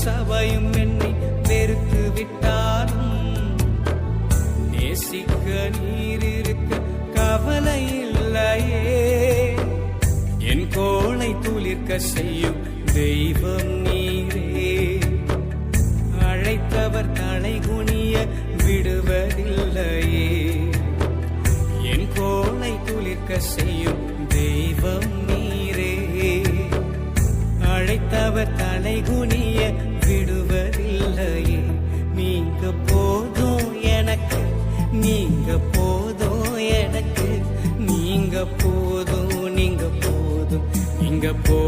சபையும் என்னை வெறுத்து விட்டாலும் நேசிக்க நீர் இருக்க கவலை இல்லையே. என் கோளை துளிர்க்க செய்யும் தெய்வம் நீரே. அழைத்தவர் தலை குனிய விடுவதில்லையே. என் கோளை துளிர்க்க செய்யும் தெய்வம் நீரே. அழைத்தவர் தலை குனிய விடுவதில்லையே. நீங்க போதும் எனக்கு, நீங்க போதும் எனக்கு, நீங்க போதும், நீங்க போதும், நீங்க போதும்